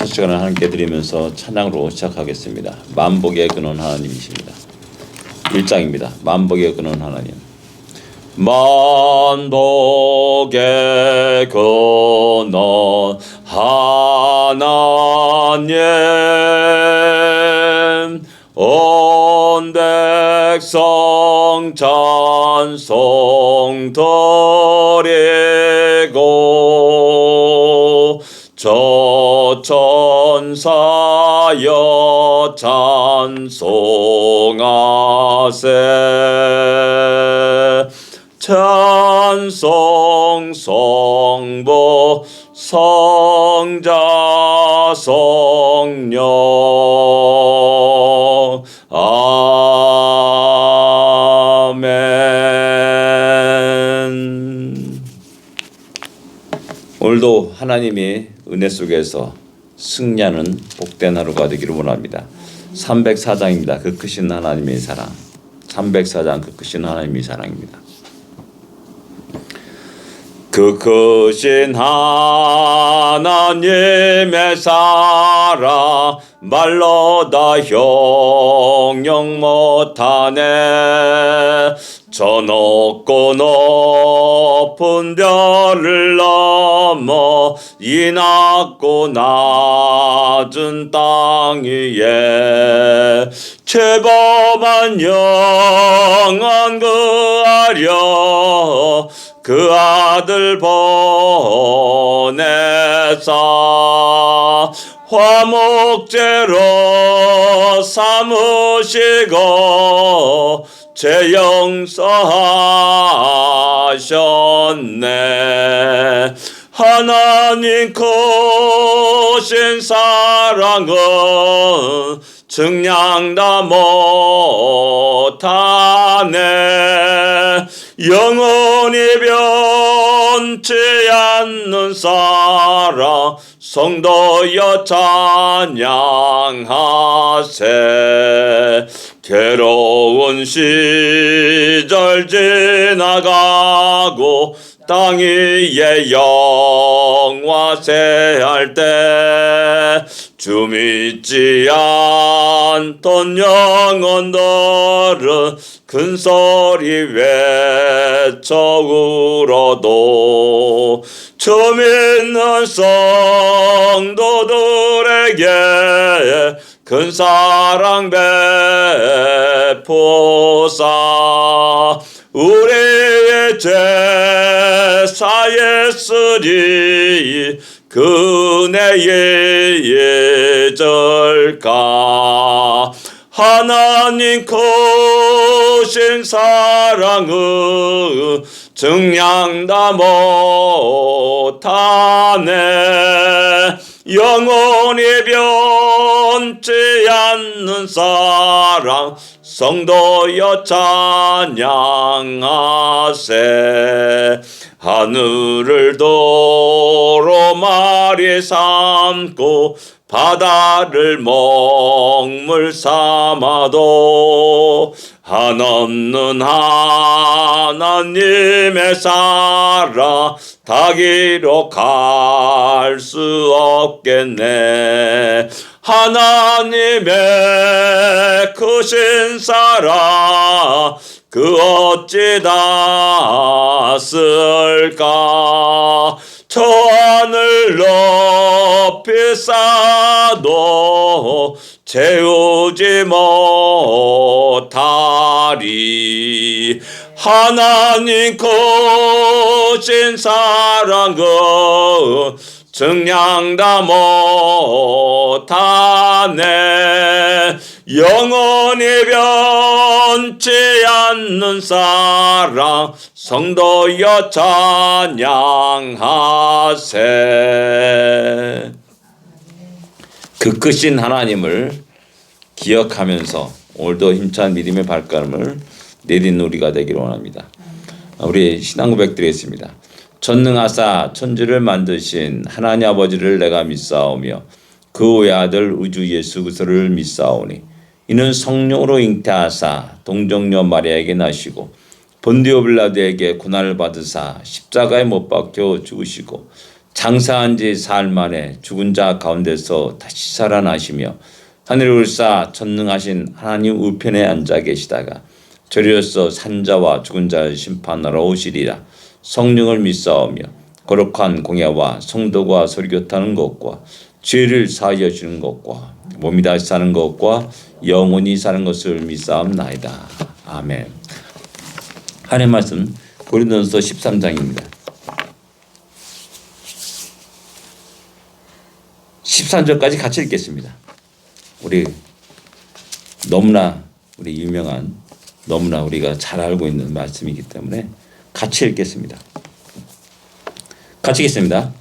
첫 시간을 함께 드리면서 찬양으로 시작하겠습니다. 만복의 근원 하나님이십니다. 1장입니다. 만복의 근원 하나님. 만복의 근원 하나님, 온 백성 찬송 드리고 저 천사여 찬송하세. 찬송 성부 성자 성령 아멘. 오늘도 하나님이 은혜 속에서 승리하는 복된 하루가 되기를 원합니다. 304장입니다. 그 크신 하나님의 사랑. 304장 그 크신 하나님의 사랑입니다. 그 크신 하나님의 사랑 말로 다 형용 못하네. 저 높고 높은 별을 넘어 이 낮고 낮은 땅 위에 죄범한 영혼 구하려 그 아들 보내사 화목제로 삼으시고 죄 용서하셨네. 하나님 크신 사랑은 증량 다 못하네. 영원히 변치 않는 사랑 성도여 찬양하세. 괴로운 시절 지나가고 땅 위에 영화세할 때 주 믿지 않던 영혼들은 큰소리 외쳐 울어도 주 믿는 성도들에게 큰 사랑 베푸사 우리의 죄 사했으리 그네의 예절가. 하나님 크신 사랑은 증량 다 못하네. 영원히 변치 않는 사랑 성도여 찬양하세. 하늘을 도로마리 삼고 바다를 먹물 삼아도 한없는 하나님의 사랑 다 기록할 수 없겠네. 하나님의 크신 사랑 그 어찌 다 쓸까. 저 하늘 높이 쌓아도 채우지 못하리. 하나님 크신 사랑은 증량 다 못하네. 영원히 변치 않는 사랑 성도여 찬양하세. 그 크신 하나님을 기억하면서 오늘도 힘찬 믿음의 발걸음을 내딛는 우리가 되기를 원합니다. 우리 신앙 고백드리겠습니다. 전능하사 천지를 만드신 하나님 아버지를 내가 믿사오며 그 외아들 우주 예수 그리스도를 믿사오니 이는 성령으로 잉태하사 동정녀 마리아에게 나시고 본디오 빌라도에게 고난을 받으사 십자가에 못 박혀 죽으시고 장사한 지 사흘 만에 죽은 자 가운데서 다시 살아나시며 하늘을 울사 전능하신 하나님 우편에 앉아 계시다가 저리로서 산자와 죽은 자를 심판하러 오시리라. 성령을 믿사오며 거룩한 공예와 성도가 설교타는 것과 죄를 사하여 주는 것과 몸이 다시 사는 것과 영원히 사는 것을 믿사옵나이다. 아멘. 하나님 말씀 고린도전서 13장입니다. 13절까지 같이 읽겠습니다. 우리 너무나 우리 유명한 너무나 우리가 잘 알고 있는 말씀이기 때문에 같이 읽겠습니다. 같이 읽겠습니다.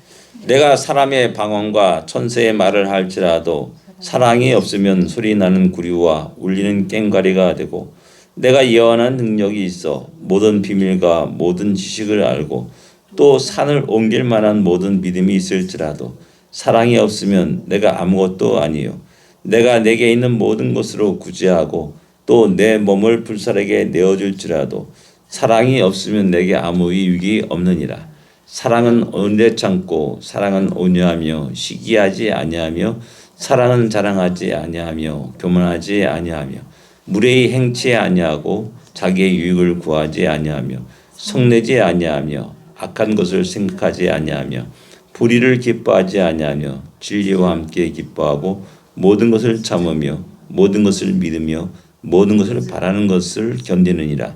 내가 사람의 방언과 천사의 말을 할지라도 사랑이 없으면 소리나는 구리와 울리는 꽹과리가 되고 내가 예언한 능력이 있어 모든 비밀과 모든 지식을 알고 또 산을 옮길 만한 모든 믿음이 있을지라도 사랑이 없으면 내가 아무것도 아니요 내가 내게 있는 모든 것으로 구제하고 또 내 몸을 불살에게 내어줄지라도 사랑이 없으면 내게 아무 유익이 없느니라. 사랑은 오래 참고 사랑은 온유하며 시기하지 아니하며 사랑은 자랑하지 아니하며 교만하지 아니하며 무례히 행치 아니하고 자기의 유익을 구하지 아니하며 성내지 아니하며 악한 것을 생각하지 아니하며 불의를 기뻐하지 아니하며 진리와 함께 기뻐하고 모든 것을 참으며 모든 것을 믿으며 모든 것을 바라는 것을 견디느니라.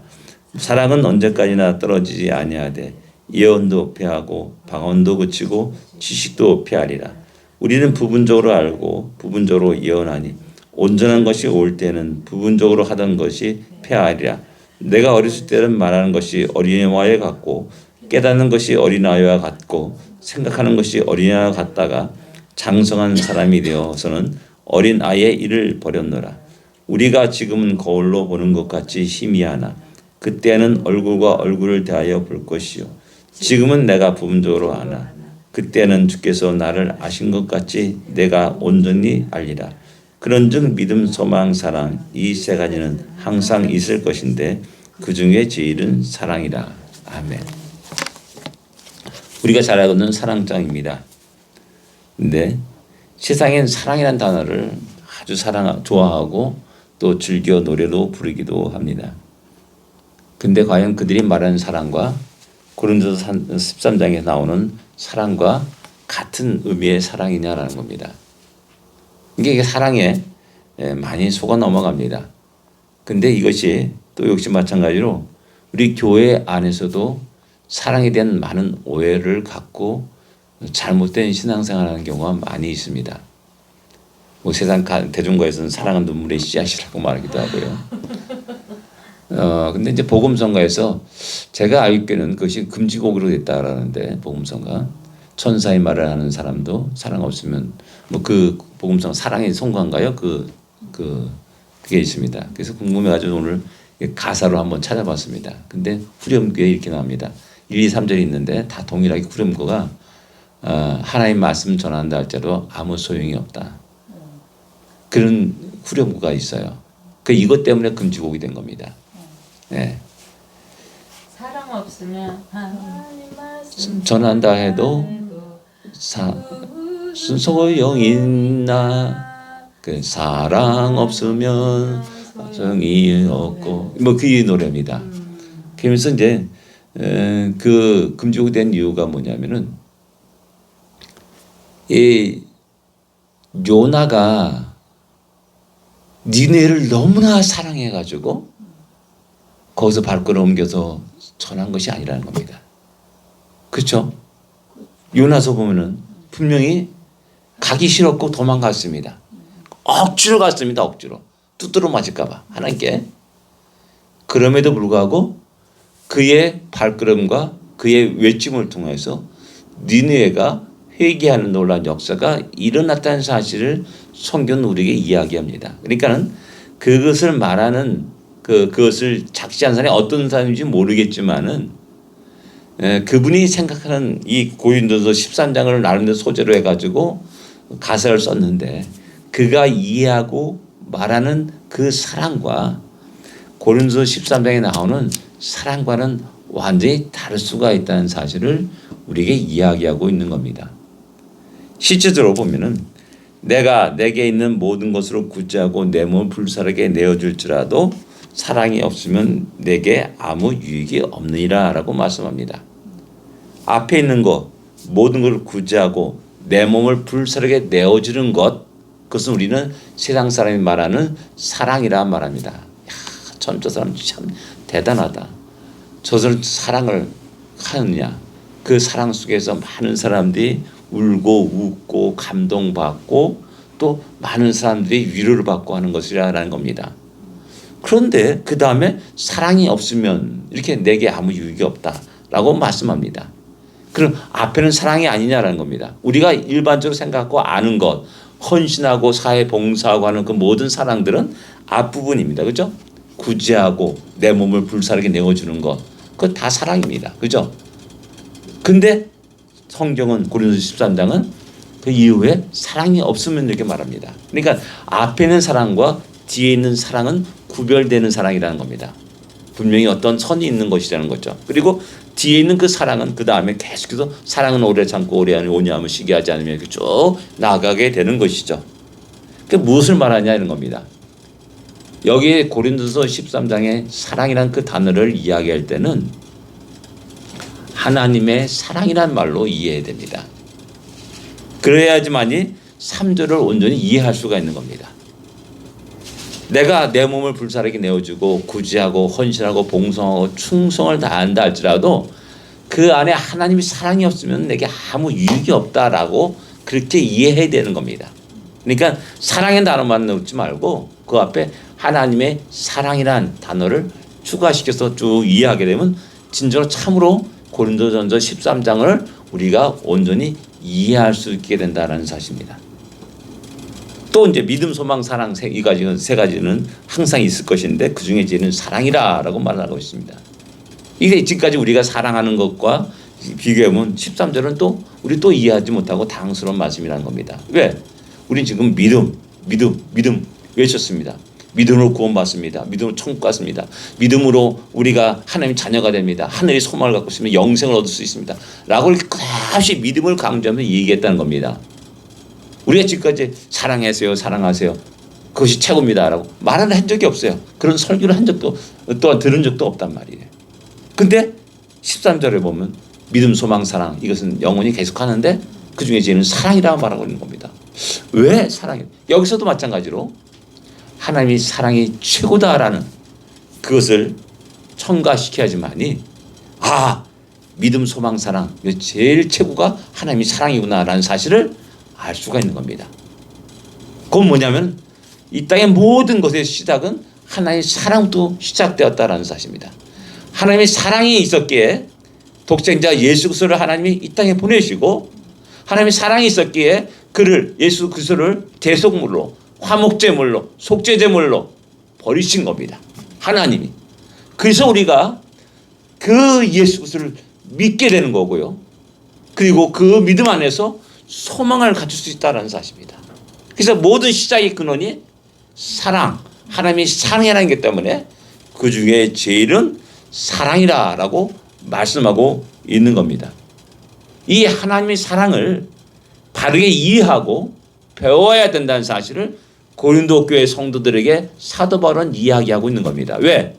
사랑은 언제까지나 떨어지지 아니하되 예언도 패하고 방언도 그치고 지식도 패하리라. 우리는 부분적으로 알고 부분적으로 예언하니 온전한 것이 올 때는 부분적으로 하던 것이 패하리라. 내가 어렸을 때는 말하는 것이 어린아이와 같고 깨닫는 것이 어린아이와 같고 생각하는 것이 어린아이와 같다가 장성한 사람이 되어서는 어린아이의 일을 버렸노라. 우리가 지금은 거울로 보는 것 같이 희미하나 그때는 얼굴과 얼굴을 대하여 볼 것이요 지금은 내가 부분적으로 아나 그때는 주께서 나를 아신 것 같이 내가 온전히 알리라. 그런즉 믿음, 소망, 사랑 이 세 가지는 항상 있을 것인데 그 중에 제일은 사랑이라. 아멘. 우리가 잘 알고 있는 사랑장입니다. 근데 세상엔 사랑이라는 단어를 아주 좋아하고 또 즐겨 노래로 부르기도 합니다. 근데 과연 그들이 말하는 사랑과 고린도서 13장에 나오는 사랑과 같은 의미의 사랑이냐라는 겁니다. 이게 사랑에 많이 속아 넘어갑니다. 근데 이것이 또 역시 마찬가지로 우리 교회 안에서도 사랑에 대한 많은 오해를 갖고 잘못된 신앙생활하는 경우가 많이 있습니다. 뭐 세상 대중가에서는 사랑은 눈물의 씨앗이라고 말하기도 하고요. 근데 이제 복음성가에서 제가 알기로는 그것이 금지곡으로 됐다라는데 복음성가 천사의 말을 하는 사람도 사랑 없으면 뭐 그 복음성 사랑의 성가인가요? 그게 있습니다. 그래서 궁금해가지고 오늘 가사로 한번 찾아봤습니다. 근데 후렴구에 이렇게 나옵니다. 1, 2, 3절이 있는데 다 동일하게 후렴구가 하나님 말씀 전한다 할지라도 아무 소용이 없다. 그런 후렴구가 있어요. 이것 때문에 금지곡이 된 겁니다. 네. 사랑 없으면 하나님 말씀 전한다 해도 소용이 있나? 사랑 없으면 소용이 없고 뭐 그 노래입니다. 그러면서 이제 그 금지곡이 된 이유가 뭐냐면은 이 요나가 니네를 너무나 사랑해가지고 거기서 발걸음 옮겨서 전한 것이 아니라는 겁니다. 그렇죠? 요나서 보면은 분명히 가기 싫었고 도망갔습니다. 억지로 갔습니다. 억지로. 뚜드러 맞을까봐 하나님께. 그럼에도 불구하고 그의 발걸음과 그의 외침을 통해서 니느웨가 회개하는 놀라운 역사가 일어났다는 사실을 성경은 우리에게 이야기합니다. 그러니까는 그것을 말하는 그것을 작시한 사람이 어떤 사람인지 모르겠지만은 그분이 생각하는 이 고린도서 13장을 나름대로 소재로 해가지고 가사를 썼는데 그가 이해하고 말하는 그 사랑과 고린도서 13장에 나오는 사랑과는 완전히 다를 수가 있다는 사실을 우리에게 이야기하고 있는 겁니다. 실제적으로 보면은 내가 내게 있는 모든 것으로 구제하고 내 몸을 불사르게 내어줄지라도 사랑이 없으면 내게 아무 유익이 없느니라 라고 말씀합니다. 앞에 있는 것, 모든 걸 구제하고 내 몸을 불사르게 내어주는 것, 그것은 우리는 세상 사람이 말하는 사랑이라 말합니다. 야, 전 저 사람 참 대단하다. 저들 사랑을 하느냐. 그 사랑 속에서 많은 사람들이 울고 웃고 감동받고 또 많은 사람들이 위로를 받고 하는 것이라는 겁니다. 그런데 그 다음에 사랑이 없으면 이렇게 내게 아무 유익이 없다라고 말씀합니다. 그럼 앞에는 사랑이 아니냐라는 겁니다. 우리가 일반적으로 생각하고 아는 것, 헌신하고 사회 봉사하고 하는 그 모든 사랑들은 앞부분입니다. 그죠? 구제하고 내 몸을 불사르게 내어주는 것, 그거 다 사랑입니다. 그죠? 근데 성경은 고린도서 13장은 그 이후에 사랑이 없으면 이렇게 말합니다. 그러니까 앞에 있는 사랑과 뒤에 있는 사랑은 구별되는 사랑이라는 겁니다. 분명히 어떤 선이 있는 것이라는 거죠. 그리고 뒤에 있는 그 사랑은 그 다음에 계속해서 사랑은 오래 참고 오래 오냐면 시기하지 않으면 이렇게 쭉 나가게 되는 것이죠. 그 무엇을 말하냐 이런 겁니다. 여기에 고린도서 13장에 사랑이란 그 단어를 이야기할 때는 하나님의 사랑이란 말로 이해해야 됩니다. 그래야지만이 3절을 온전히 이해할 수가 있는 겁니다. 내가 내 몸을 불사르게 내어주고 구제하고 헌신하고 봉성하고 충성을 다한다 할지라도 그 안에 하나님의 사랑이 없으면 내게 아무 유익이 없다라고 그렇게 이해해야 되는 겁니다. 그러니까 사랑의 단어만 넣지 말고 그 앞에 하나님의 사랑이란 단어를 추가시켜서 쭉 이해하게 되면 진짜로 참으로 고린도전서 13장을 우리가 온전히 이해할 수 있게 된다는 사실입니다. 또 이제 믿음, 소망, 사랑 세 가지는 항상 있을 것인데 그 중에 제는 사랑이라고 말하고 있습니다. 이게 지금까지 우리가 사랑하는 것과 비교하면 13절은 또 우리 또 이해하지 못하고 당스러운 말씀이라는 겁니다. 왜? 우린 지금 믿음 외쳤습니다. 믿음으로 구원받습니다. 믿음으로 천국 갔습니다. 믿음으로 우리가 하나님의 자녀가 됩니다. 하늘의 소망을 갖고 있으면 영생을 얻을 수 있습니다. 라고 이렇게 끝없이 믿음을 강조하면서 얘기했다는 겁니다. 우리가 지금까지 사랑하세요. 그것이 최고입니다. 라고 말을 한 적이 없어요. 그런 설교를 한 적도 또한 들은 적도 없단 말이에요. 근데 13절에 보면 믿음, 소망, 사랑 이것은 영원히 계속하는데 그중에 제는 사랑이라고 말하고 있는 겁니다. 왜 사랑이? 여기서도 마찬가지로 하나님이 사랑이 최고다라는 그것을 첨가시켜야지만이 믿음, 소망, 사랑 제일 최고가 하나님이 사랑이구나라는 사실을 알 수가 있는 겁니다. 그건 뭐냐면 이 땅의 모든 것의 시작은 하나님의 사랑부터 시작되었다라는 사실입니다. 하나님의 사랑이 있었기에 독생자 예수 그리스도를 하나님이 이 땅에 보내시고 하나님의 사랑이 있었기에 그를 예수 그리스도를 대속물로 화목제물로 속죄제물로 버리신 겁니다. 하나님이. 그래서 우리가 그 예수 그리스도를 믿게 되는 거고요. 그리고 그 믿음 안에서 소망을 갖출 수 있다는 사실입니다. 그래서 모든 시작의 근원이 사랑, 하나님이 사랑이라는 게 때문에 그 중에 제일은 사랑이라고 말씀하고 있는 겁니다. 이 하나님의 사랑을 바르게 이해하고 배워야 된다는 사실을 고린도 교회 성도들에게 사도 바울은 이야기하고 있는 겁니다. 왜?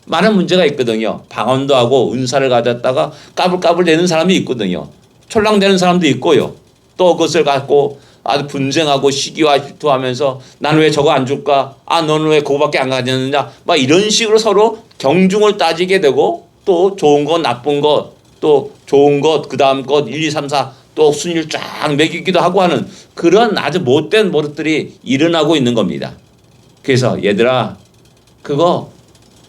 많은 문제가 있거든요. 방언도 하고 은사를 가졌다가 까불까불 되는 사람이 있거든요. 촐랑대는 사람도 있고요. 또 그것을 갖고 아주 분쟁하고 시기와 질투하면서 나는 왜 저거 안 줄까? 너는 왜 그거밖에 안 가졌느냐? 막 이런 식으로 서로 경중을 따지게 되고 또 좋은 것, 나쁜 것, 또 좋은 것, 그 다음 것, 1, 2, 3, 4 또 순위를 쫙 매기기도 하고 하는 그런 아주 못된 버릇들이 일어나고 있는 겁니다. 그래서 얘들아 그거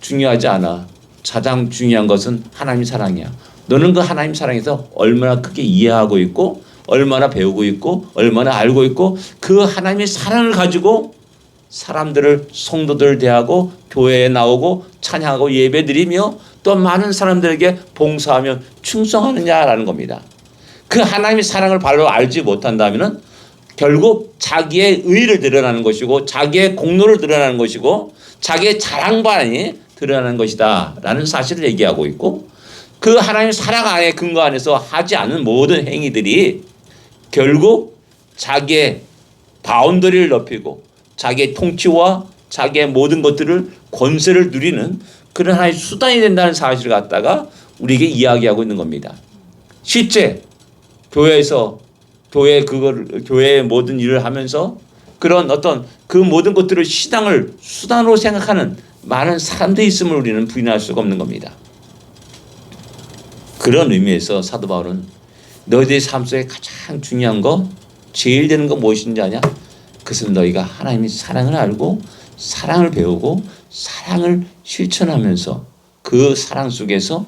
중요하지 않아. 가장 중요한 것은 하나님 사랑이야. 너는 그 하나님 사랑에서 얼마나 크게 이해하고 있고 얼마나 배우고 있고 얼마나 알고 있고 그 하나님의 사랑을 가지고 사람들을 성도들 대하고 교회에 나오고 찬양하고 예배드리며 또 많은 사람들에게 봉사하며 충성하느냐라는 겁니다. 그 하나님의 사랑을 바로 알지 못한다면 결국 자기의 의를 드러나는 것이고 자기의 공로를 드러나는 것이고 자기의 자랑반이 드러나는 것이다 라는 사실을 얘기하고 있고 그 하나님 사랑 안에 근거 안에서 하지 않은 모든 행위들이 결국 자기의 바운더리를 높이고 자기의 통치와 자기의 모든 것들을 권세를 누리는 그런 하나의 수단이 된다는 사실을 갖다가 우리에게 이야기하고 있는 겁니다. 실제 교회에서 교회의 모든 일을 하면서 그런 어떤 그 모든 것들을 신앙을 수단으로 생각하는 많은 사람들이 있음을 우리는 부인할 수가 없는 겁니다. 그런 의미에서 사도 바울은 너희들의 삶 속에 가장 중요한 거, 제일 되는 거 무엇인지 아냐? 그것은 너희가 하나님의 사랑을 알고 사랑을 배우고 사랑을 실천하면서 그 사랑 속에서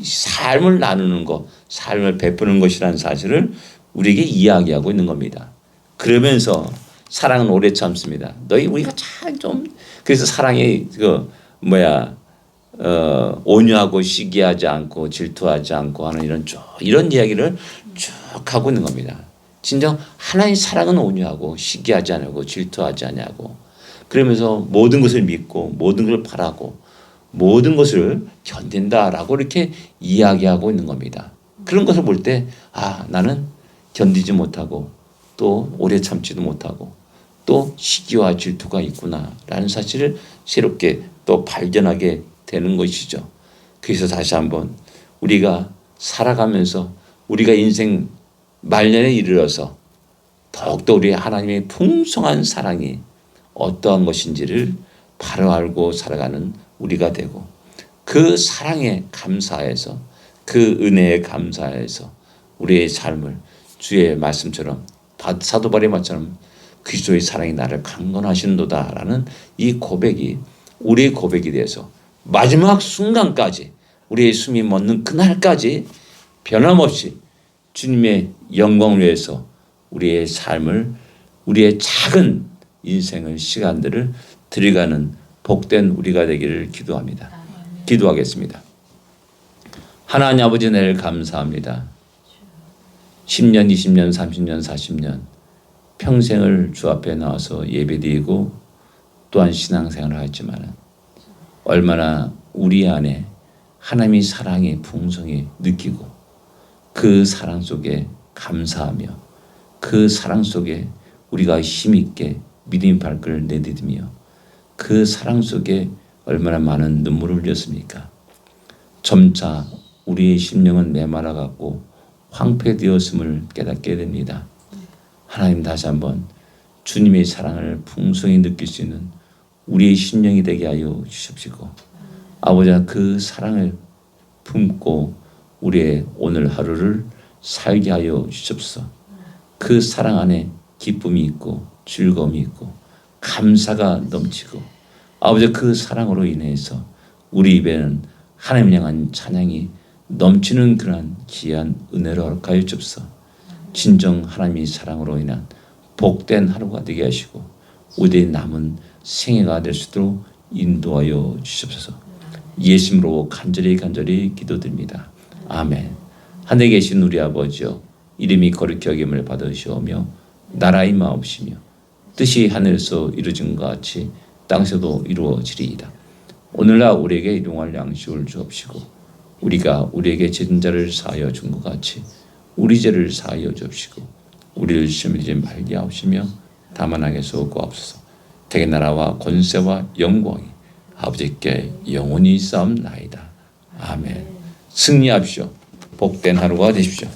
삶을 나누는 것, 삶을 베푸는 것이라는 사실을 우리에게 이야기하고 있는 겁니다. 그러면서 사랑은 오래 참습니다. 우리가 참 좀 그래서 사랑이 온유하고 시기하지 않고 질투하지 않고 하는 이런 이야기를 쭉 하고 있는 겁니다. 진정 하나님 사랑은 온유하고 시기하지 않고 질투하지 않냐고. 그러면서 모든 것을 믿고 모든 것을 바라고 모든 것을 견딘다라고 이렇게 이야기하고 있는 겁니다. 그런 것을 볼 때 나는 견디지 못하고 또 오래 참지도 못하고 또 시기와 질투가 있구나라는 사실을 새롭게 또 발견하게 되는 것이죠. 그래서 다시 한번 우리가 살아가면서 우리가 인생 말년에 이르러서 더욱더 우리 하나님의 풍성한 사랑이 어떠한 것인지를 바로 알고 살아가는 우리가 되고 그 사랑에 감사해서 그 은혜에 감사해서 우리의 삶을 주의 말씀처럼 사도 바울의 말처럼 그리스도의 사랑이 나를 강건하시는도다라는 이 고백이 우리의 고백이 돼서 마지막 순간까지 우리의 숨이 멎는 그날까지 변함없이 주님의 영광을 위해서 우리의 삶을 우리의 작은 인생의 시간들을 들여가는 복된 우리가 되기를 기도합니다. 기도하겠습니다. 하나님 아버지 늘 감사합니다. 10년, 20년, 30년, 40년 평생을 주 앞에 나와서 예배드리고 또한 신앙생활을 했지만 얼마나 우리 안에 하나님의 사랑의 풍성이 느끼고 그 사랑 속에 감사하며 그 사랑 속에 우리가 힘있게 믿음의 발걸음을 내디디며 그 사랑 속에 얼마나 많은 눈물을 흘렸습니까? 점차 우리의 심령은 메말라갖고 황폐되었음을 깨닫게 됩니다. 하나님 다시 한번 주님의 사랑을 풍성히 느낄 수 있는 우리의 심령이 되게 하여 주십시고 아버지가 그 사랑을 품고 우리의 오늘 하루를 살게 하여 주십시오. 그 사랑 안에 기쁨이 있고 즐거움이 있고 감사가 넘치고 아버지 그 사랑으로 인해서 우리 입에는 하나님 향한 찬양이 넘치는 그러한 귀한 은혜로 허락하여 주옵소서. 진정 하나님의 사랑으로 인한 복된 하루가 되게 하시고 우리의 남은 생애가 될 수 있도록 인도하여 주시옵소서. 예수님으로 간절히 기도드립니다. 아멘. 하늘에 계신 우리 아버지여 이름이 거룩히 여김을 받으시오며 나라의 마옵시며 뜻이 하늘에서 이루어진 것 같이 땅에서도 이루어지리이다. 오늘날 우리에게 일용할 양식을 주옵시고 우리가 우리에게 죄진 자를 사하여 준 것 같이 우리 죄를 사하여 주옵시고 우리를 시험에 들지 말게 하옵시며 다만 악에서 구하옵소서. 대개 나라와 권세와 영광이 아버지께 영원히 싸움나이다. 아멘. 승리하십시오. 복된 하루가 되십시오.